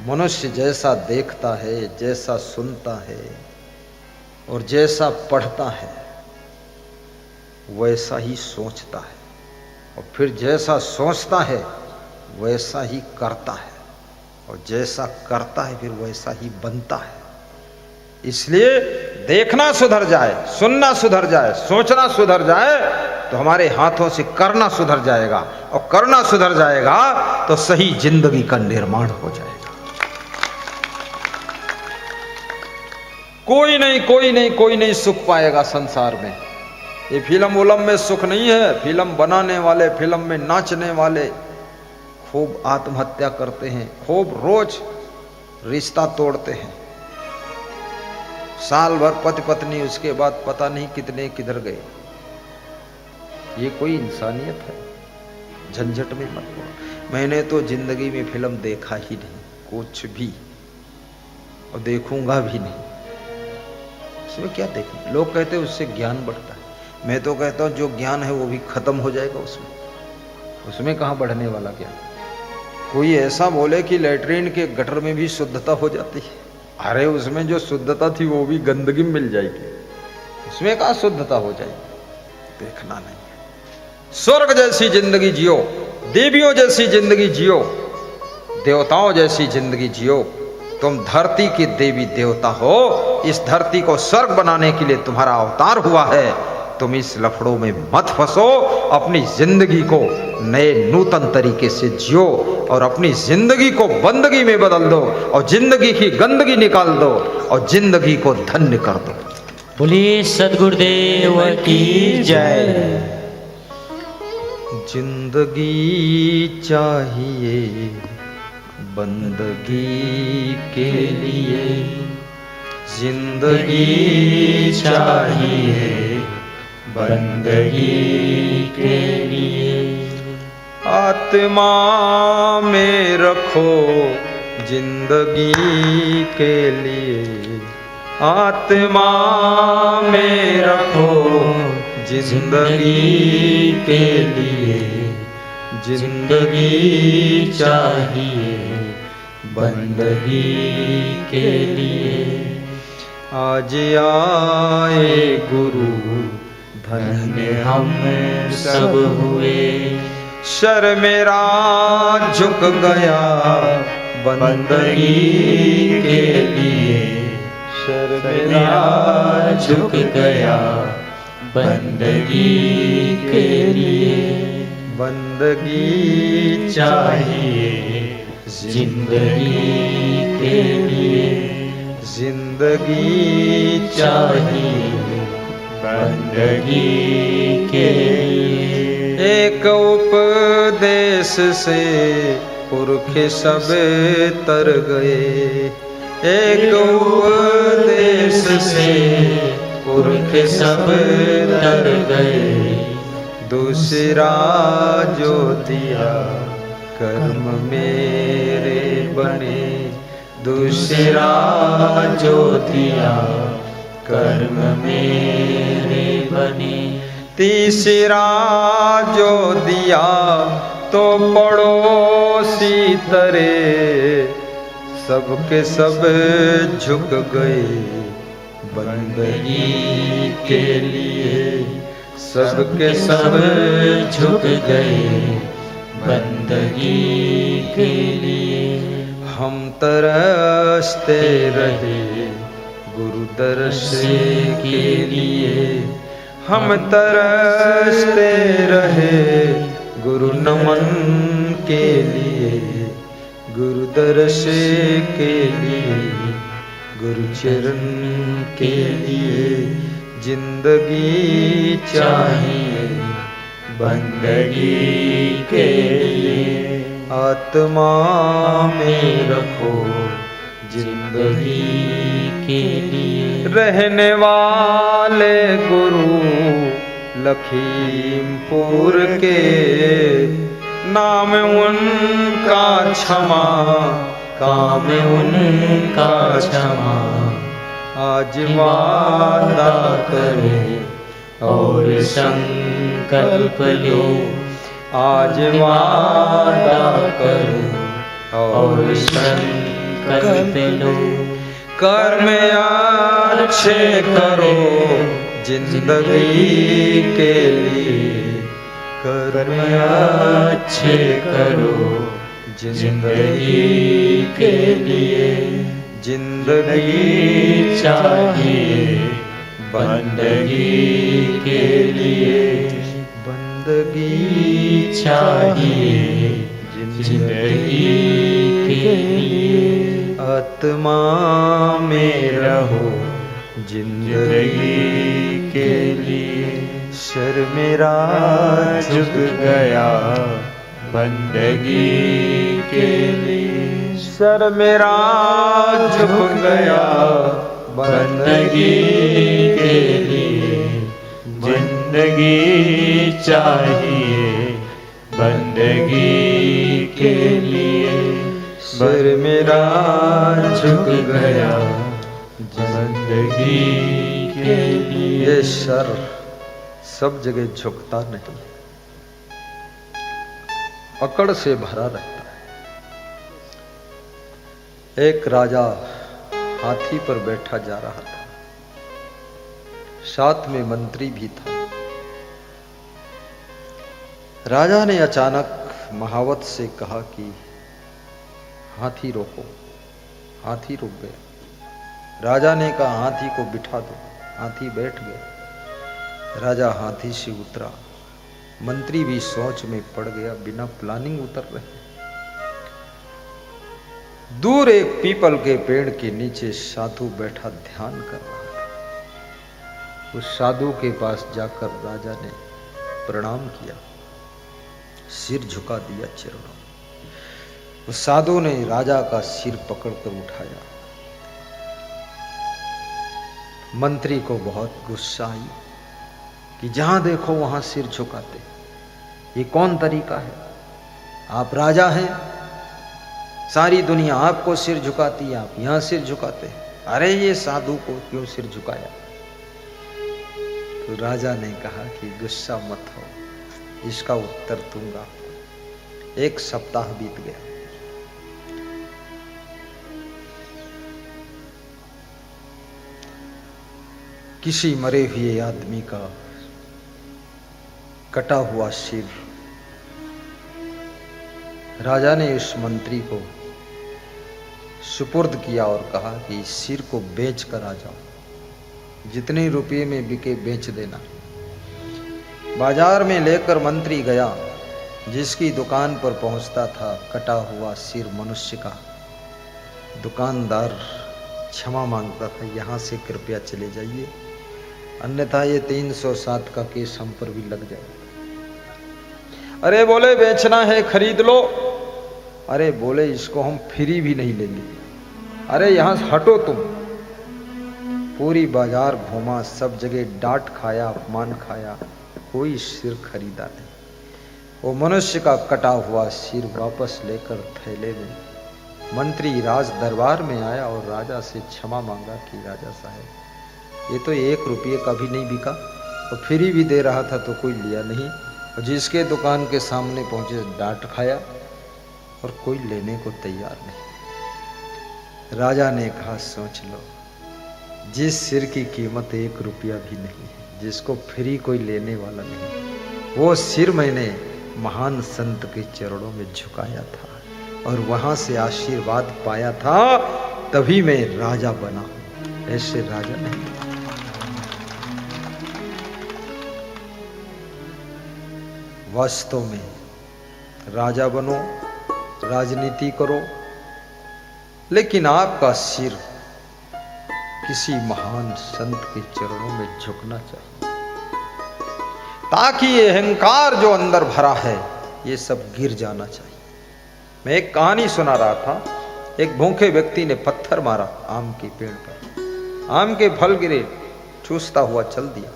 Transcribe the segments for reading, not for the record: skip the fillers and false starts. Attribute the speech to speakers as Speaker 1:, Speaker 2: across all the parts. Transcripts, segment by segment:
Speaker 1: मनुष्य जैसा देखता है, जैसा सुनता है और जैसा पढ़ता है वैसा ही सोचता है, और फिर जैसा सोचता है वैसा ही करता है, और जैसा करता है फिर वैसा ही बनता है। इसलिए देखना सुधर जाए, सुनना सुधर जाए, सोचना सुधर जाए तो हमारे हाथों से करना सुधर जाएगा, और करना सुधर जाएगा तो सही जिंदगी का निर्माण हो जाएगा। कोई नहीं सुख पाएगा संसार में। ये फिल्म उलम में सुख नहीं है। फिल्म बनाने वाले, फिल्म में नाचने वाले खूब आत्महत्या करते हैं, खूब रोज रिश्ता तोड़ते हैं। साल भर पति पत्नी, उसके बाद पता नहीं कितने किधर गए। ये कोई इंसानियत है? झंझट में मत पड़ो। मैंने तो जिंदगी में फिल्म देखा ही नहीं, कुछ भी, और देखूंगा भी नहीं। उसमें क्या देखना? लोग कहते हैं उससे ज्ञान बढ़ता है। मैं तो कहता हूं जो ज्ञान है वो भी खत्म हो जाएगा उसमें कहां बढ़ने वाला ज्ञान। कोई ऐसा बोले कि लेटरिन के गटर में भी शुद्धता हो जाती है। अरे उसमें जो शुद्धता थी वो भी गंदगी में मिल जाएगी, उसमें कहां शुद्धता हो जाएगी? देखना नहीं है। स्वर्ग जैसी जिंदगी जियो, देवियों जैसी जिंदगी जियो, देवताओं जैसी जिंदगी जियो। तुम धरती की देवी देवता हो। इस धरती को स्वर्ग बनाने के लिए तुम्हारा अवतार हुआ है। तुम इस लफड़ों में मत फंसो। अपनी जिंदगी को नए नूतन तरीके से जियो और अपनी जिंदगी को बंदगी में बदल दो, और जिंदगी की गंदगी निकाल दो, और जिंदगी को धन्य कर दो।
Speaker 2: बोलिए सद्गुरुदेव की जय।
Speaker 1: जिंदगी चाहिए बंदगी के लिए, जिंदगी
Speaker 2: चाहिए बंदगी के लिए।
Speaker 1: आत्मा में रखो जिंदगी के लिए, आत्मा में रखो जिंदगी के लिए। जिंदगी चाहिए
Speaker 2: बंदगी के लिए।
Speaker 1: आज आए गुरु
Speaker 2: धन्य हम सब हुए।
Speaker 1: शर मेरा झुक गया बंदगी के लिए। शर
Speaker 2: मेरा झुक गया बंदगी के लिए।
Speaker 1: बंदगी
Speaker 2: चाहिए जिंदगी के लिए।
Speaker 1: जिंदगी
Speaker 2: चाहिए बंदगी के लिए।
Speaker 1: एक उपदेश से पुरख सब तर गए। एक उपदेश से
Speaker 2: पुरख सब तर गए।
Speaker 1: दूसरा जो दिया कर्म मेरे बने।
Speaker 2: दूसरा जो दिया कर्म मेरे बने।
Speaker 1: तीसरा जो दिया तो पड़ोसी तरे। सबके सब झुक गए बंदगी के लिए। सबके सब
Speaker 2: झुक गए बंदगी के लिए।
Speaker 1: हम तरसते रहे गुरु दर्श के लिए। हम तरसते रहे गुरु नमन के लिए। गुरु दर्श के लिए, गुरु चरण के लिए। जिंदगी चाहिए
Speaker 2: बंदगी के लिए।
Speaker 1: आत्मा में रखो
Speaker 2: जिंदगी के लिए।
Speaker 1: रहने वाले गुरु लखीमपुर के। नाम उनका क्षमा,
Speaker 2: काम उनका क्षमा।
Speaker 1: आज वादा
Speaker 2: करो और संकल्प लो।
Speaker 1: आज वादा करो
Speaker 2: और संकल्प संकल्प लो,
Speaker 1: कर्म अच्छे करो जिंदगी के लिए, कर्म
Speaker 2: अच्छे करो जिंदगी के लिए।
Speaker 1: जिंदगी
Speaker 2: चाहिए बंदगी के लिए,
Speaker 1: बंदगी
Speaker 2: चाहिए जिंदगी के लिए।
Speaker 1: आत्मा में रहो जिंदगी के लिए। सर मेरा
Speaker 2: झुक गया बंदगी के लिए,
Speaker 1: सर मेरा झुक गया
Speaker 2: बंदगी के लिए। जिंदगी चाहिए बंदगी के लिए,
Speaker 1: सर मेरा झुक गया
Speaker 2: बंदगी के लिए।
Speaker 1: ये सर सब जगह झुकता नहीं, अकड़ से भरा रहता है। एक राजा हाथी पर बैठा जा रहा था, साथ में मंत्री भी था। राजा ने अचानक महावत से कहा कि हाथी रोको। हाथी रुक गया। राजा ने कहा हाथी को बिठा दो। हाथी बैठ गया। राजा हाथी से उतरा। मंत्री भी सोच में पड़ गया, बिना प्लानिंग उतर रहे। दूर एक पीपल के पेड़ के नीचे साधु बैठा ध्यान कर रहा था। उस साधु के पास जाकर राजा ने प्रणाम किया, सिर झुका दिया चरणों में। उस साधु ने राजा का सिर पकड़कर उठाया। मंत्री को बहुत गुस्सा आई कि जहां देखो वहां सिर झुकाते, ये कौन तरीका है? आप राजा हैं, सारी दुनिया आपको सिर झुकाती है, आप यहां सिर झुकाते हैं। अरे ये साधु को क्यों सिर झुकाया? तो राजा ने कहा कि गुस्सा मत हो, इसका उत्तर दूंगा। एक सप्ताह बीत गया। किसी मरे हुए आदमी का कटा हुआ सिर राजा ने उस मंत्री को सुपुर्द किया और कहा कि इस सिर को बेच कर आ जाओ, जितने रुपये में बिके बेच देना। बाजार में लेकर मंत्री गया। जिसकी दुकान पर पहुंचता था कटा हुआ सिर मनुष्य का, दुकानदार क्षमा मांगता था, यहां से कृपया चले जाइए, अन्यथा ये 307 का केस हम पर भी लग जाए। अरे बोले बेचना है खरीद लो। अरे बोले इसको हम फ्री भी नहीं लेंगे। अरे यहां से हटो तुम। पूरी बाजार घूमा, सब जगह डांट खाया, अपमान खाया, कोई सिर खरीदा नहीं। वो मनुष्य का कटा हुआ सिर वापस लेकर थैले में मंत्री राज दरबार में आया और राजा से क्षमा मांगा कि राजा साहब, ये तो 1 रुपये का भी नहीं बिका और फ्री भी दे रहा था तो कोई लिया नहीं, और जिसके दुकान के सामने पहुंचे डांट खाया और कोई लेने को तैयार नहीं। राजा ने कहा सोच लो, जिस सिर की कीमत 1 रुपया भी नहीं है, जिसको फ्री कोई लेने वाला नहीं, वो सिर मैंने महान संत के चरणों में झुकाया था और वहां से आशीर्वाद पाया था, तभी मैं राजा बना, ऐसे राजा नहीं। वास्तव में राजा बनो, राजनीति करो, लेकिन आपका सिर किसी महान संत के चरणों में झुकना चाहिए, ताकि ये अहंकार जो अंदर भरा है ये सब गिर जाना चाहिए। मैं एक कहानी सुना रहा था। एक भूखे व्यक्ति ने पत्थर मारा आम के पेड़ पर, आम के फल गिरे, चूसता हुआ चल दिया,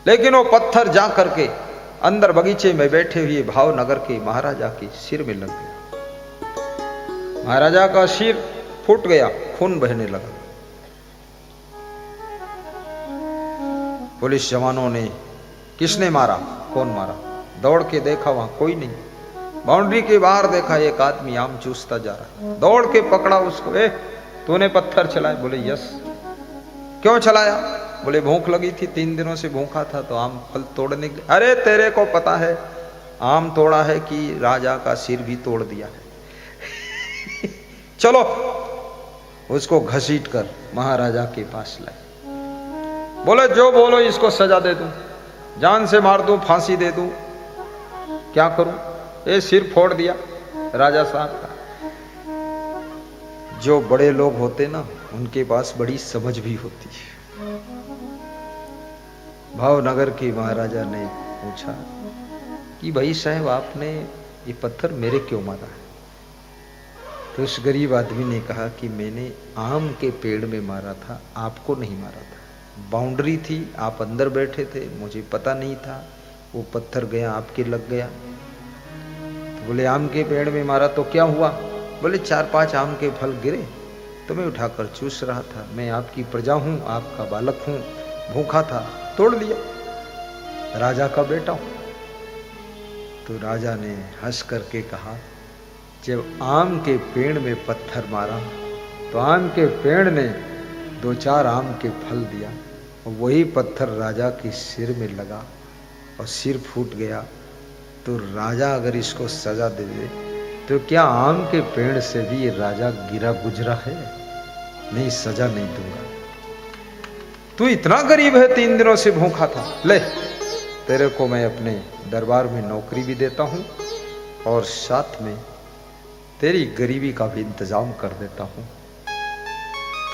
Speaker 1: लेकिन वो पत्थर जा करके अंदर बगीचे में बैठे हुए भावनगर के महाराजा के सिर में लग गया। महाराजा का सिर फूट गया, खून बहने लगा। पुलिस जवानों ने किसने मारा, कौन मारा, दौड़ के देखा, वहां कोई नहीं। बाउंड्री के बाहर देखा एक आदमी आम चूसता जा रहा है, दौड़ के पकड़ा उसको। तूने पत्थर चलाए? बोले यस। क्यों चलाया? बोले भूख लगी थी, 3 दिनों से भूखा था तो आम फल तोड़ने के। अरे तेरे को पता है आम तोड़ा है कि राजा का सिर भी तोड़ दिया है। चलो उसको घसीट कर महाराजा के पास लाए। बोले जो बोलो, इसको सजा दे दूं, जान से मार दूं, फांसी दे दूं, क्या करूं? ये सिर फोड़ दिया राजा साहब का। जो बड़े लोग होते ना, उनके पास बड़ी समझ भी होती है। भावनगर के महाराजा ने पूछा कि भाई साहब आपने ये पत्थर मेरे क्यों मारा है? तो उस गरीब आदमी ने कहा कि मैंने आम के पेड़ में मारा था, आपको नहीं मारा था। बाउंड्री थी, आप अंदर बैठे थे, मुझे पता नहीं था, वो पत्थर गया आपके लग गया। तो बोले आम के पेड़ में मारा तो क्या हुआ? बोले 4-5 आम के फल गिरे तो मैं उठाकर चूस रहा था। मैं आपकी प्रजा हूं, आपका बालक हूं, भूखा था, तोड़ लिया, राजा का बेटा हूं। तो राजा ने हंस करके कहा, जब आम के पेड़ में पत्थर मारा तो आम के पेड़ ने 2-4 आम के फल दिया, और वही पत्थर राजा के सिर में लगा और सिर फूट गया। तो राजा अगर इसको सजा दे दे तो क्या आम के पेड़ से भी ये राजा गिरा गुजरा है? नहीं, सजा नहीं दूंगा। तू इतना गरीब है, 3 दिनों से भूखा था, ले तेरे को मैं अपने दरबार में नौकरी भी देता हूं और साथ में तेरी गरीबी का भी इंतजाम कर देता हूं।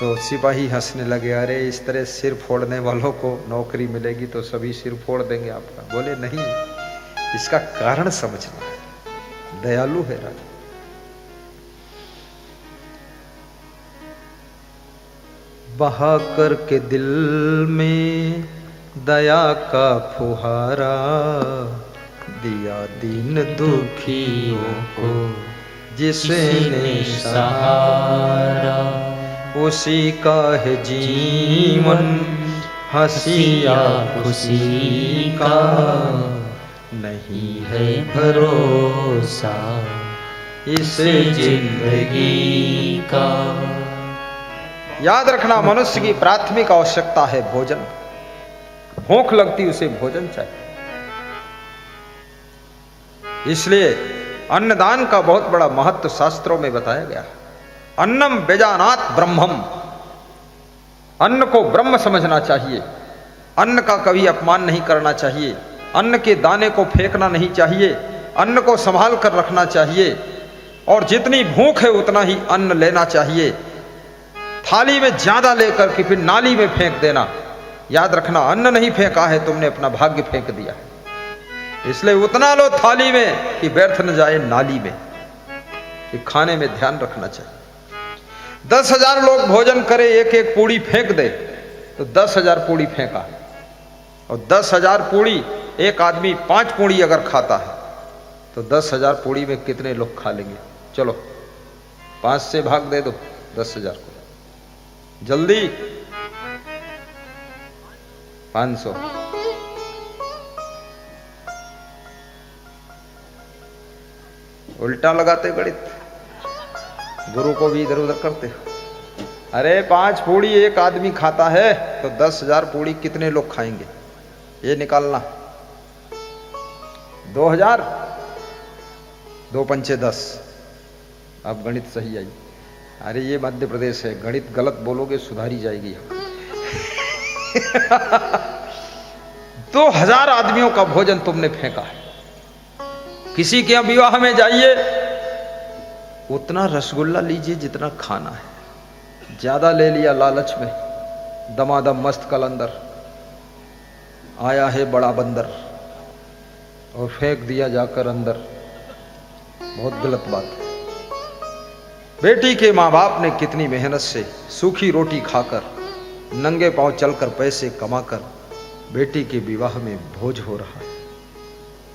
Speaker 1: तो सिपाही हंसने लगे, अरे इस तरह सिर फोड़ने वालों को नौकरी मिलेगी तो सभी सिर फोड़ देंगे आपका। बोले नहीं, इसका कारण समझना है, दयालु है राजा। बहा करके दिल में दया का फुहारा, दिया दीन दुखियों को जिसने सहारा, उसी का है जीवन हंसिया खुशी का, नहीं है भरोसा इस जिंदगी का। याद रखना, मनुष्य की प्राथमिक आवश्यकता है भोजन। भूख लगती उसे भोजन चाहिए, इसलिए अन्नदान का बहुत बड़ा महत्व शास्त्रों में बताया गया है। अन्नम बेजानात ब्रह्मम, अन्न को ब्रह्म समझना चाहिए। अन्न का कभी अपमान नहीं करना चाहिए, अन्न के दाने को फेंकना नहीं चाहिए, अन्न को संभाल कर रखना चाहिए, और जितनी भूख है उतना ही अन्न लेना चाहिए। थाली में ज्यादा लेकर के फिर नाली में फेंक देना, याद रखना अन्न नहीं फेंका है, तुमने अपना भाग्य फेंक दिया है। इसलिए उतना लो थाली में कि व्यर्थ न जाए नाली में। कि खाने में ध्यान रखना चाहिए। 10,000 लोग भोजन करें, एक एक पूड़ी फेंक दे तो 10,000 पूड़ी फेंका, और 10,000 पूड़ी, एक आदमी 5 पूड़ी अगर खाता है तो 10,000 पूड़ी में कितने लोग खा लेंगे? चलो 5 से भाग दे दो 10,000 को, जल्दी 500। उल्टा लगाते गणित, गुरु को भी इधर उधर करते। अरे 5 पूड़ी एक आदमी खाता है तो 10,000 पूड़ी कितने लोग खाएंगे? ये निकालना। 2,000, 2 पंचे 10। अब गणित सही आई। अरे ये मध्य प्रदेश है, गणित गलत बोलोगे सुधारी जाएगी। 2,000 आदमियों का भोजन तुमने फेंका है। किसी के विवाह में जाइए, उतना रसगुल्ला लीजिए जितना खाना है, ज्यादा ले लिया लालच में, दमादम मस्त कलंदर, आया है बड़ा बंदर, और फेंक दिया जाकर अंदर। बहुत गलत बात है। बेटी के माँ बाप ने कितनी मेहनत से सूखी रोटी खाकर, नंगे पांव चलकर, पैसे कमाकर बेटी के विवाह में भोज हो रहा है,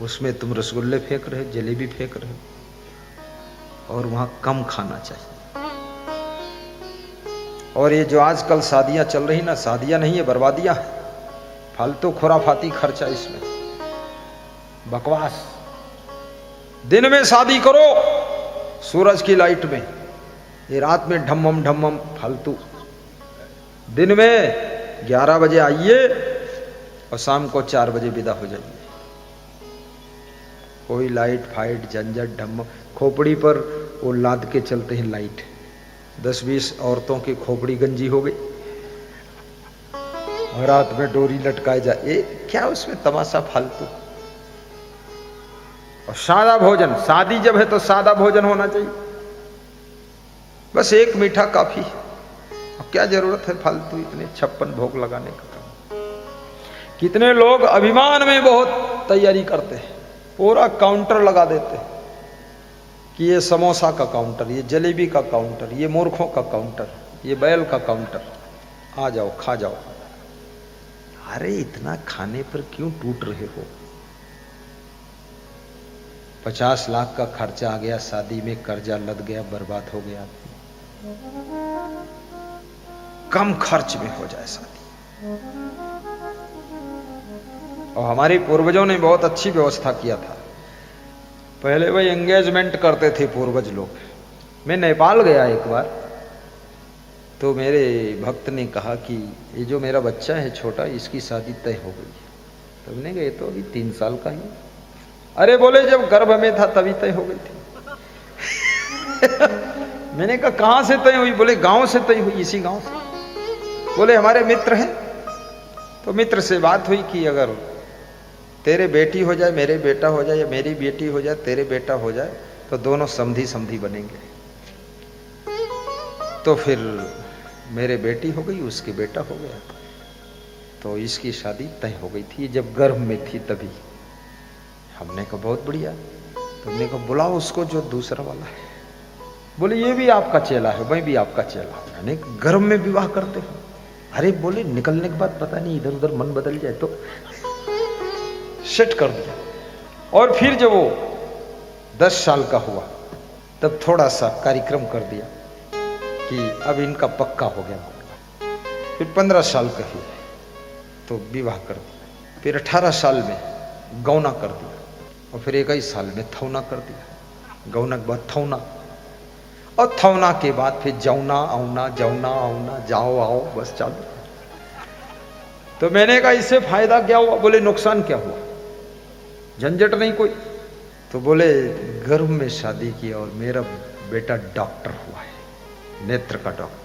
Speaker 1: उसमें तुम रसगुल्ले फेंक रहे हो, जलेबी फेंक रहे हो, और वहां कम खाना चाहिए। और ये जो आजकल शादियां चल रही ना, शादियां नहीं है, बर्बादियां है, फालतू खुराफाती खर्चा इसमें, बकवास। दिन में शादी करो सूरज की लाइट में, ये रात में ढम्मम ढम्मम फालतू। दिन में 11 बजे आइए और शाम को 4 बजे विदा हो जाइए। कोई लाइट फाइट झंझट ढम्मम। खोपड़ी पर वो लाद के चलते हैं लाइट, 10-20 औरतों की खोपड़ी गंजी हो गई और रात में डोरी लटकाए जाए, क्या उसमें तमाशा फालतू। और सादा भोजन, शादी जब है तो सादा भोजन होना चाहिए, बस एक मीठा काफी। अब क्या जरूरत है फालतू इतने 56 भोग लगाने का। कितने लोग अभिमान में बहुत तैयारी करते हैं, पूरा काउंटर लगा देते हैं कि ये समोसा का काउंटर, ये जलेबी का काउंटर, ये मूर्खों का काउंटर, ये बैल का काउंटर, आ जाओ खा जाओ। अरे इतना खाने पर क्यों टूट रहे हो? 50 लाख का खर्चा आ गया शादी में, कर्जा लद गया, बर्बाद हो गया। कम खर्च में हो जाए शादी। और हमारे पूर्वजों ने बहुत अच्छी व्यवस्था किया था। पहले वही एंगेजमेंट करते थे पूर्वज लोग। मैं नेपाल गया एक बार, तो मेरे भक्त ने कहा कि ये जो मेरा बच्चा है छोटा, इसकी शादी तय हो गई। तो मैंने कहा ये तो अभी 3 साल का ही। अरे बोले जब गर्भ में था तभी तय हो गई थी। मैंने कहा कहां से तय हुई? बोले गांव से तय हुई, इसी गांव से। बोले हमारे मित्र हैं, तो मित्र से बात हुई कि अगर तेरे बेटी हो जाए मेरे बेटा हो जाए, या मेरी बेटी हो जाए तेरे बेटा हो जाए, तो दोनों समधी समधी बनेंगे। तो फिर मेरे बेटी हो गई, उसके बेटा हो गया, तो इसकी शादी तय हो गई थी जब गर्भ में थी तभी। हमने कहा बहुत बढ़िया। तो हमने कहा बुलाओ उसको जो दूसरा वाला है। बोले ये भी आपका चेला है, मैं भी आपका चेला हूं। मैंने गर्भ में विवाह करते हो? अरे बोले निकलने के बाद पता नहीं इधर उधर मन बदल जाए तो। सेट कर दिया। और फिर जब वो 10 साल का हुआ तब थोड़ा सा कार्यक्रम कर दिया कि अब इनका पक्का हो गया। फिर 15 साल का ही तो विवाह कर दिया। फिर 18 साल में गौना कर दिया, और फिर 21 साल में थौना कर दिया। गौना के बाद थौना, और थौना के बाद फिर जौना आउना, जौना आउना, जाओ आओ, बस चालू। तो मैंने कहा इससे फायदा क्या हुआ? बोले नुकसान क्या हुआ? झंझट नहीं कोई। तो बोले गर्भ में शादी की और मेरा बेटा डॉक्टर हुआ है, नेत्र का डॉक्टर।